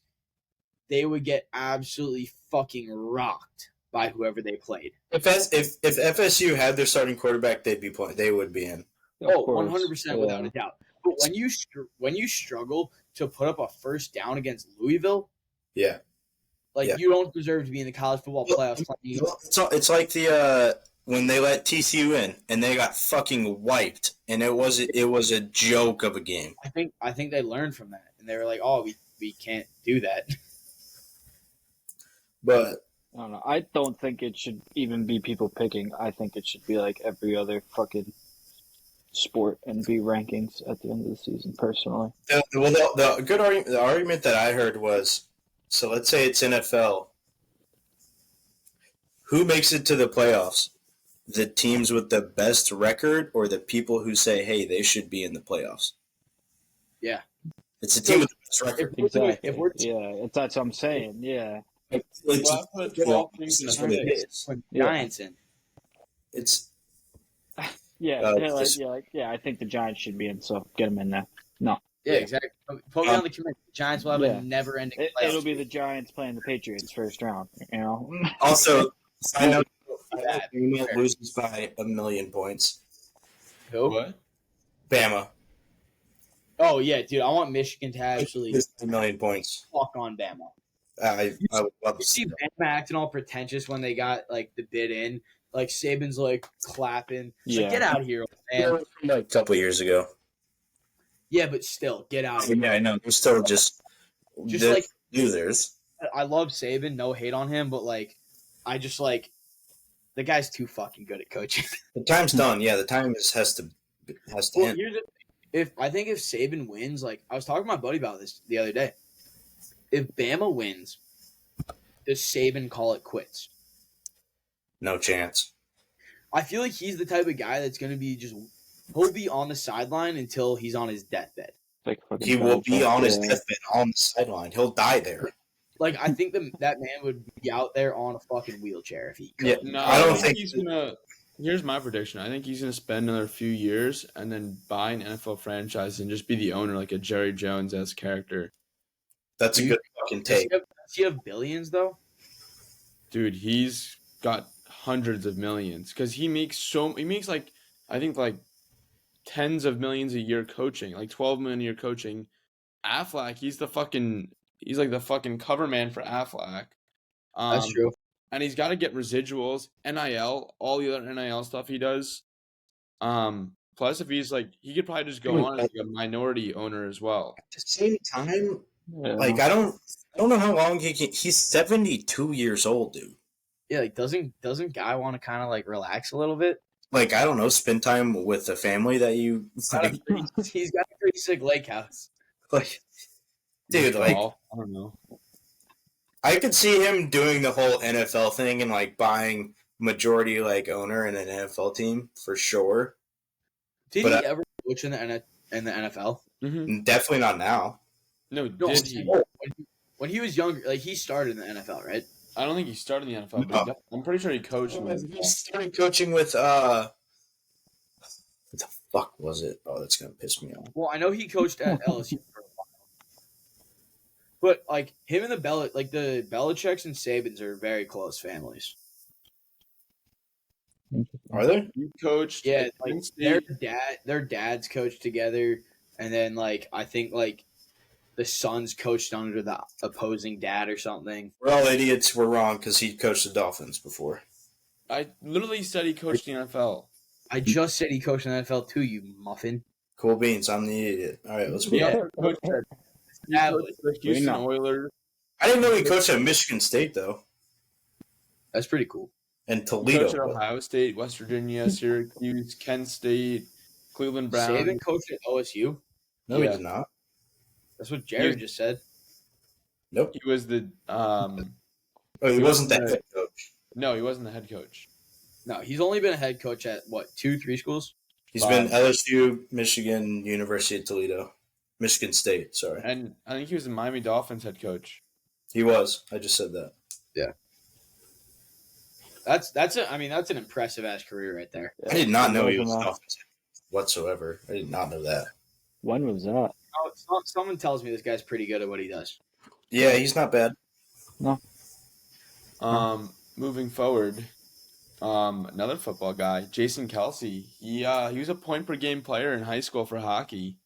they would get absolutely fucking rocked by whoever they played. If FSU had their starting quarterback, they would be in. Oh, 100% without a doubt. But when you struggle to put up a first down against Louisville, Yeah. you don't deserve to be in the college football playoffs. It's like the when they let TCU in and they got fucking wiped, and it was a joke of a game. I think they learned from that, and they were like, "Oh, we can't do that." But I don't know. I don't think it should even be people picking. I think it should be like every other fucking sport and be rankings at the end of the season. Personally, the argument that I heard was, so let's say it's NFL. Who makes it to the playoffs? The teams with the best record, or the people who say, "Hey, they should be in the playoffs"? Yeah, it's the team with the best record. Exactly. That's what I'm saying. Yeah. Giants in. It's I think the Giants should be in, so get them in there. No. Yeah, exactly. Put me on the committee. The Giants will have a never-ending playoff. It'll be the Giants playing the Patriots first round. Also, I know Bama loses by 1,000,000 points. Who? What? Bama. Oh yeah, dude. I want Michigan to absolutely 1,000,000 points. Fuck on Bama. I would love to see Bama acting all pretentious when they got the bid in. Like Saban's clapping. Like, get out of here, man. Like a couple years ago. Yeah, but still, get out of here. Yeah, I know. They're still just losers. I love Saban. No hate on him, but I just the guy's too fucking good at coaching. The time's done. Yeah, the time has to end. If Saban wins, I was talking to my buddy about this the other day. If Bama wins, does Saban call it quits? No chance. I feel like he's the type of guy that's going to be he'll be on the sideline until he's on his deathbed. He will be on his deathbed on the sideline. He'll die there. I think that man would be out there on a fucking wheelchair if he could. Yeah, no, I don't think he's gonna. Here's my prediction. I think he's gonna spend another few years and then buy an NFL franchise and just be the owner, like a Jerry Jones-esque character. That's a good fucking take. Does he have billions though? Dude, he's got hundreds of millions because he makes like I think like tens of millions a year coaching, like 12 million a year coaching. Affleck, he's like the fucking cover man for Affleck. That's true. And he's got to get residuals, NIL, all the other NIL stuff he does. Plus if he's like he could probably just go on as like a minority owner as well. At the same time, Yeah. like I don't know how long he's 72 years old, dude. Yeah, like doesn't Guy want to kind of like relax a little bit? Like I don't know, spend time with the family that you He's got a pretty sick lake house. like dude, like Golf, I don't know. I could see him doing the whole NFL thing and like buying majority like owner in an NFL team for sure. Did But he ever coach in the NFL? Mm-hmm. Definitely not now. No, No, did he? when he was younger, like he started in the NFL, right? I don't think he started in the NFL, but No. I'm pretty sure he coached. in the He NFL. started coaching with what the fuck was it? Oh, that's gonna piss me off. Well, I know he coached at LSU for a while, but like him and the Belichicks and Sabins are very close families. Are there? He coached. Yeah, at like Penn State. their dads coached together, and then like I think like the sons coached under the opposing dad or something. We're all idiots. We're wrong because he coached the Dolphins before. I literally said he coached the NFL. I just said he coached in the NFL too, you muffin. Cool beans. I'm the idiot. All right, let's move Yeah, on. he coached the Houston know. Oilers. I didn't know he coached at Michigan State though, That's pretty cool. and He Toledo. coached at Ohio State, West Virginia, Syracuse, Kent State, Cleveland Browns. Saban coached at OSU. No, he Yeah. did not. That's what Jared just said. Nope. He was the Oh, he wasn't the head coach. no, he wasn't the head coach. No, he's only been a head coach at what 2-3 schools. He's been LSU, Michigan, University of Toledo, Michigan State. Sorry, And I think he was the Miami Dolphins head coach. he was. I just said that. That's an impressive ass career right there. I did not know he was Wasn't that- Dolphins whatsoever. I did not know that. When was that? Someone tells me this guy's pretty good at what he does. Yeah, he's not bad. Moving forward, another football guy, Jason Kelsey. He was a point per game player in high school for hockey.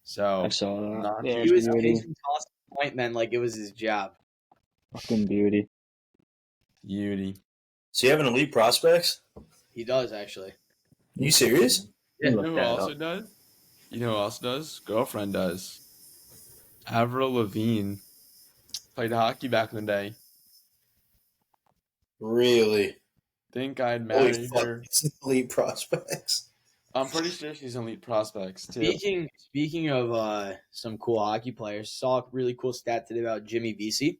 So I saw that. not Yeah, He was beauty. Jason tossing point men like it was his job. Fucking beauty. beauty. So you have an elite prospects? He does actually. You serious? Yeah, You Look know who that also up. does? You know who else does? Girlfriend does. Avril Lavigne played hockey back in the day. Really? Think I'd Holy marry fuck! her. It's elite prospects. I'm pretty sure she's elite prospects too. Speaking of some cool hockey players, saw a really cool stat today about Jimmy Vesey.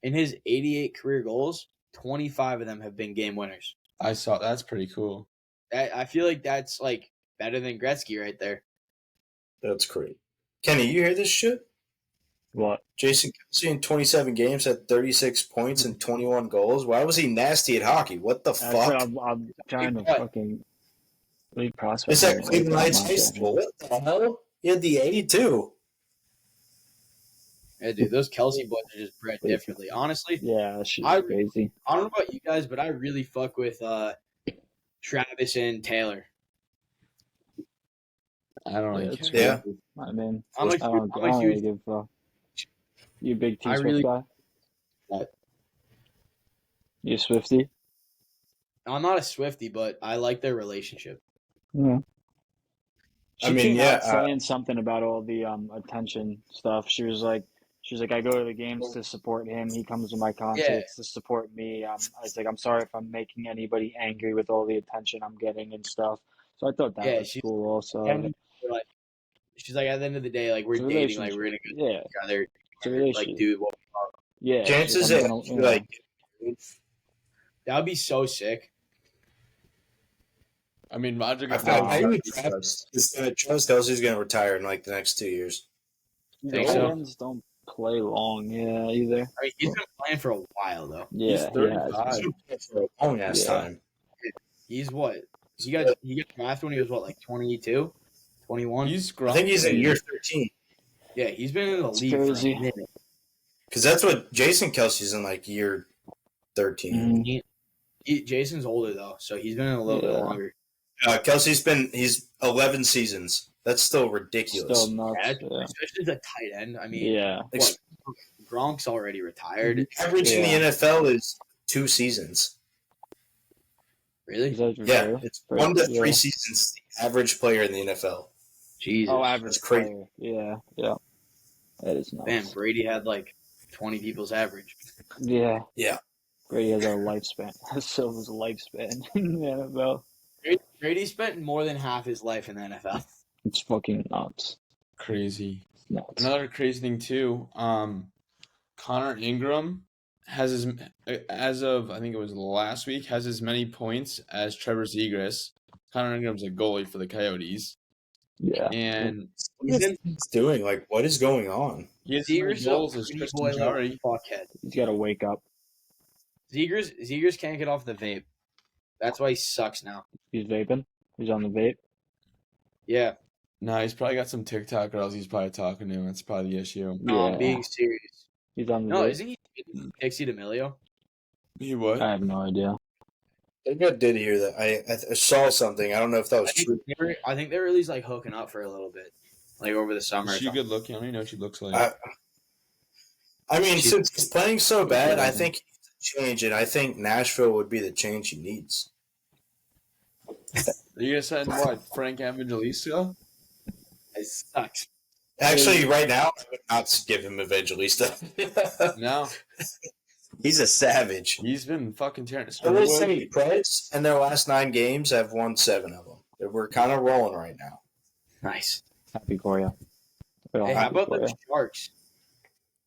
In his 88 career goals, 25 of them have been game winners. I saw that's pretty cool. I feel like that's like better than Gretzky right there. That's great. Kenny, you hear this shit? What? Jason Kelsey in 27 games had 36 points and 21 goals. Why was he nasty at hockey? What the That's what fuck? I'm trying to What? fucking lead prospect. It's at Cleveland Knights High School. What the hell? He had the 82. Yeah, dude, those Kelsey boys are just bred differently. Honestly, Yeah, that shit's I- crazy. I don't know about you guys, but I really fuck with Travis and Taylor. I don't really It's care. Yeah. I mean, I'm a I don't, huge- I don't really give a fuck. You a big T I Swift really- guy? What? You a Swifty? I'm not a Swiftie, but I like their relationship. Yeah. I She mean, came yeah, out saying something about all the attention stuff. She was like, I go to the games to support him. He comes to my concerts to support me. I was like, I'm sorry if I'm making anybody angry with all the attention I'm getting and stuff. So I thought that Yeah, was she's- cool also. And like, she's like, at the end of the day, like we're It's a dating, like we're gonna relationship. go Yeah, together, it's a like relationship. do what. Yeah. Chances I'm that gonna- he, like, That would be so sick. I mean, Roger I Goodell. think Travis Kelsey's going to retire in like the next 2 years. Think Tight so? ends don't play long, yeah, either. I mean, he's been playing for a while though. Yeah, He's he 35. has. For a long ass Yeah. time. He's what? He got drafted when he was what, like 22, 21? He's I grumpy. think he's in year 13. Yeah, he's been in the That's league for crazy. a minute. Because that's what Jason Kelsey's in like year 13. Jason's older though, so he's been in a little bit longer. Kelsey's he's 11 seasons. That's still ridiculous. Still nuts. Yeah. Especially the tight end. I mean, Yeah. what, Gronk's already retired. Average in the NFL is 2 seasons. Really? Is that Yeah, true? it's 1 to 3 seasons. The average player in the NFL. Jesus. Oh, average That's crazy. player. Yeah. That is nuts. Man, Brady had like 20 people's average. Yeah. Yeah. Brady has a lifespan. Silver's lifespan in the NFL. Brady spent more than half his life in the NFL. It's fucking nuts. Crazy. Nuts. Another crazy thing too. Connor Ingram has as of I think it was last week, has as many points as Trevor Zegras. Connor Ingram's a goalie for the Coyotes. Yeah. And What is he doing? Like, what is going on? he has as many Zegras goals is as a Tristan boy little Jarry. fuckhead. He's got to wake up. Zegras can't get off the vape. That's why he sucks now. He's vaping. He's on the vape. Yeah. No, he's probably got some TikTok girls he's probably talking to. That's probably the issue. No, I'm Yeah. being serious. He's on the No, vape. isn't he Pixie D'Amelio? He what? I have no idea. I think I did hear that. I saw something. I don't know if that was true. I think they were at least like hooking up for a little bit, like over the summer. Is she good looking? I don't even know what she looks like. I mean, since he's playing so bad, I think he needs to change it. I think Nashville would be the change he needs. Are you gonna send what? Frank Evangelista? It sucks. Actually, right now, I would not give him Evangelista. No, He's a savage. he's been fucking tearing. I will say, Preds in their last 9 games have won 7 of them. We're kind of rolling right now. Nice. Happy for you. Hey, how about them Sharks?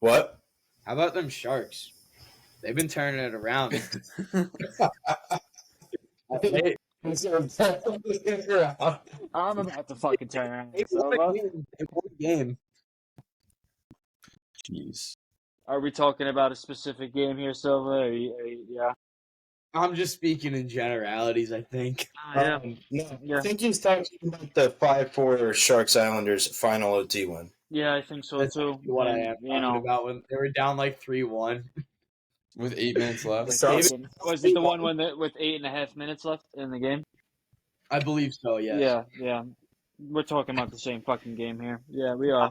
What? How about them Sharks? They've been turning it around. They I'm about to fucking turn around. won a game. Jeez. Are we talking about a specific game here, Silva? Yeah. I'm just speaking in generalities, I think. No, I think he's talking about the 5-4 Sharks Islanders final OT win. Yeah, I think so That's too. what I And, am talking about when they were down like 3-1. With 8 minutes left. Was it the one with 8.5 minutes left in the game? I believe so, yes. Yeah. We're talking about the same fucking game here. Yeah, we are.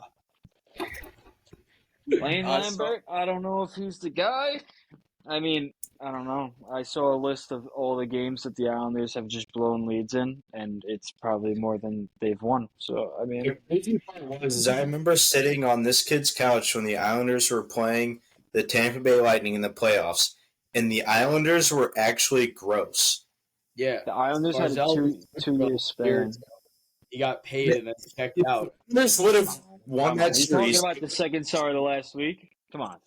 Lane Lambert, I don't know if he's the guy. I mean, I don't know. I saw a list of all the games that the Islanders have just blown leads in, and it's probably more than they've won. So, I mean, The crazy part was I remember sitting on this kid's couch when the Islanders were playing the Tampa Bay Lightning in the playoffs, and the Islanders were actually gross. Yeah. the Islanders had a Barzal two-year span. He got paid and then checked out. The Islanders would have won that You talking series. about the second star of the last week? Come on.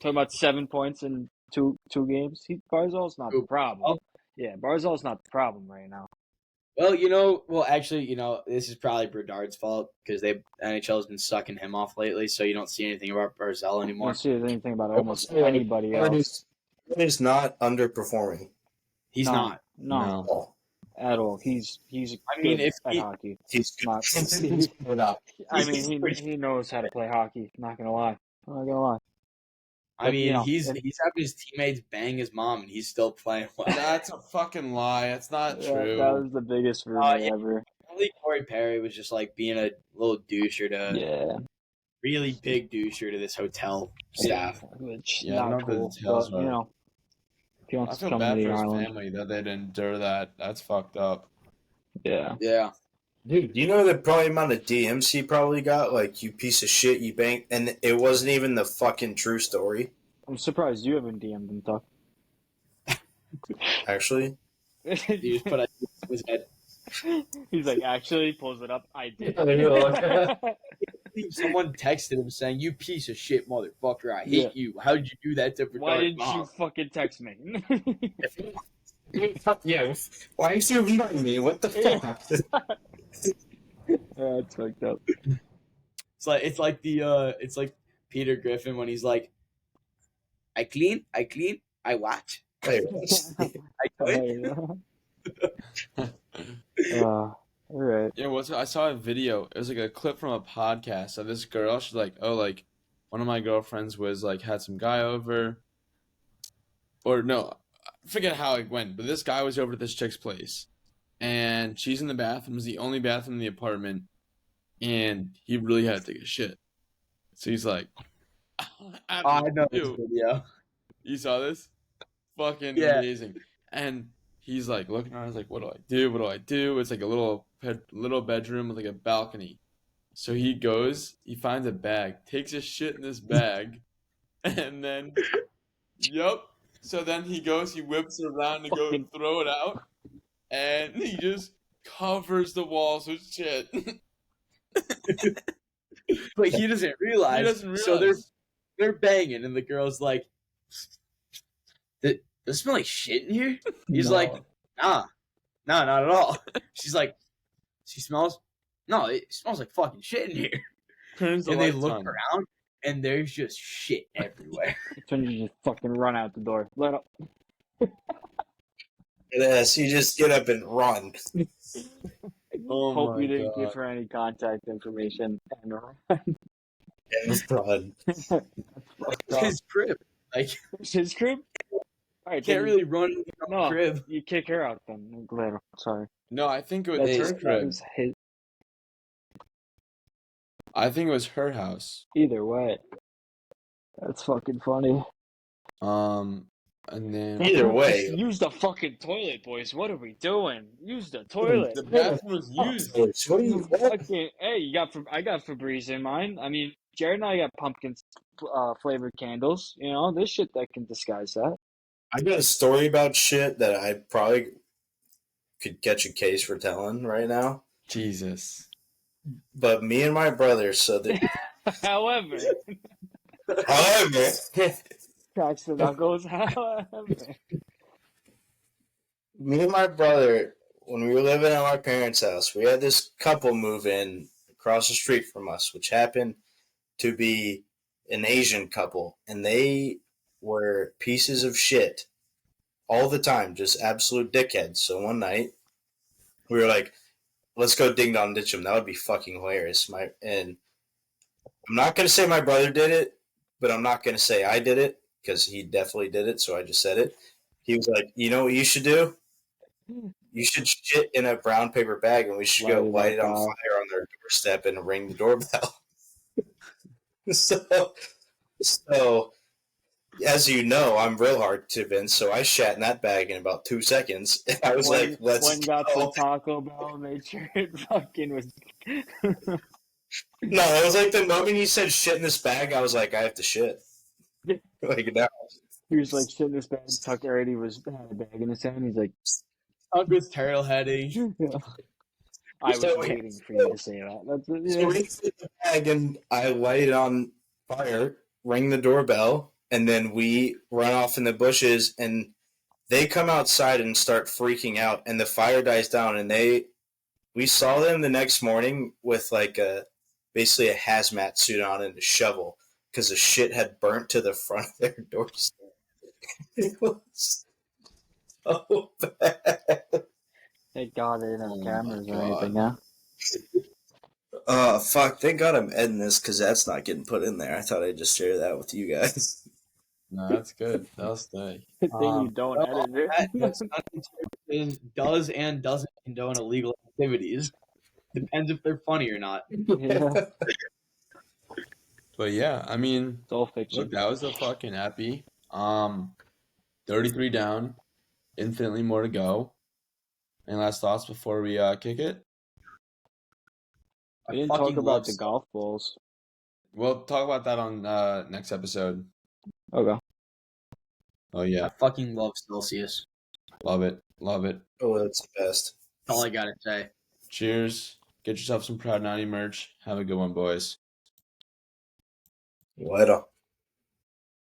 Talking about 7 points in two games. Barzal's not the problem. Yeah, Barzal's not the problem right now. Well, actually, this is probably Berdard's fault because NHL has been sucking him off lately, so you don't see anything about Barzal I anymore. don't see anything about almost anybody else. He's not underperforming. He's not. No, Oh, at all. He's I mean, good if at he- hockey. he's Not- he's put up. I mean, he knows how to play hockey. Not gonna lie. I mean, But, he's having his teammates bang his mom, and he's still playing well. That's a fucking lie. That's not true. That was the biggest rumor Yeah. ever. Only Corey Perry was just like being a little doucher really big doucher to this hotel staff. Which Yeah, I don't not know what cool. the details But, are. if he I wants to feel come to bad the for his island. family that they didn't endure that. That's fucked up. Yeah. Yeah. Dude, do you know the probably amount of DMs he probably got? Like, you piece of shit, you bang, and it wasn't even the fucking true story. I'm surprised you haven't DM'd him, Tuck. Actually, He just put his head. He's like, actually, pulls it up. I did. Someone texted him saying, "You piece of shit, motherfucker! I hate Yeah. you. How did you do that to Why Berdard's didn't you mom?" fucking text me? yeah. Why is you ignoring me? What the fuck? It's fucked up. It's like Peter Griffin when he's like, I clean, I watch, Hey, I quit." All right. Yeah, I saw a video. It was like a clip from a podcast of this girl. She's like, oh, like one of my girlfriends was like had some guy over, or no, I forget how it went, but this guy was over at this chick's place, and she's in the bathroom. It was the only bathroom in the apartment, and he really had to take a shit. So he's like, "I I have to know this do." video. You saw this? Fucking Yeah. amazing. And he's like looking around. He's like, "What do I do? What do I do?" It's like a little bedroom with like a balcony. So he goes, he finds a bag, takes a shit in this bag, and then, yep. So then he goes, he whips it around to go Fucking throw it out, and he just covers the walls with shit. But he doesn't realize. He doesn't So realize. they're banging, and the girl's like, "Does it smell like shit in here?" He's No. like, "Nah, not at all." She's like, "She smells? No, it smells like fucking shit in here." Turns the And they lights look on. around, and there's just shit everywhere. That's when you just fucking run out the door. Let up. Yes, you just get up and run. Oh Hope my you didn't God. give her any contact information and run. And run. That's fucked It's up. his crib. Like, It's his crib? Alright, can't then really run from no, the crib. you kick her out then later. Sorry. No, I think it was That's her crib. was his, I think it was her house. either way. That's fucking funny. And then Either way. Just use the fucking toilet, boys. What are we doing? Use the toilet. the bathroom was used. What are you? Fucking, hey, I got Febreze in mine. I mean, Jared and I got pumpkin flavored candles. You know, there's shit that can disguise that. I got a story about shit that I probably could catch a case for telling right now. Jesus. But me and my brother, However, however, cracks the knuckles. However, me and my brother, when we were living at my parents' house, we had this couple move in across the street from us, which happened to be an Asian couple, and they were pieces of shit all the time, just absolute dickheads. So one night, we were like, let's go ding dong ditch them. That would be fucking hilarious. And I'm not gonna say my brother did it, but I'm not gonna say I did it because he definitely did it. So I just said it. He was like, you know what you should do? You should shit in a brown paper bag, and we should go light it on fire on their doorstep and ring the doorbell. so, as you know, I'm real hard to convince, so I shat in that bag in about 2 seconds. And I was like, let's One got go. the Taco Bell, made sure it fucking was. No, it was like the moment he said shit in this bag, I was like, I have to shit. Like, now. He was like sitting in his bag. Tucker already had a bag in his hand. He's like, Hug with tail heading. I was So- waiting for you to say that. That's it. So Yeah. we fit the bag, and I light it on fire, ring the doorbell, and then we run off in the bushes, and they come outside and start freaking out, and the fire dies down, and we saw them the next morning with like basically a hazmat suit on and a shovel because the shit had burnt to the front of their doorstep. It was so bad. Thank God they didn't Oh have my cameras or God. anything, yeah? Fuck, thank God I'm editing this because that's not getting put in there. I thought I'd just share that with you guys. No, that's good. That'll stay. Good thing you don't well, edit that it. does and doesn't condone illegal activities. Depends if they're funny or not. Yeah, But yeah, I mean, it's all fiction. look, that was the fucking epi. 33 down, infinitely more to go. Any last thoughts before we kick it? We didn't talk about the golf balls. We'll talk about that on next episode. Okay. Oh I yeah, fucking love Celsius. love it, love it. Oh, that's the best. That's all I gotta say. Cheers. Get yourself some Proud 90 merch. Have a good one, boys. Later.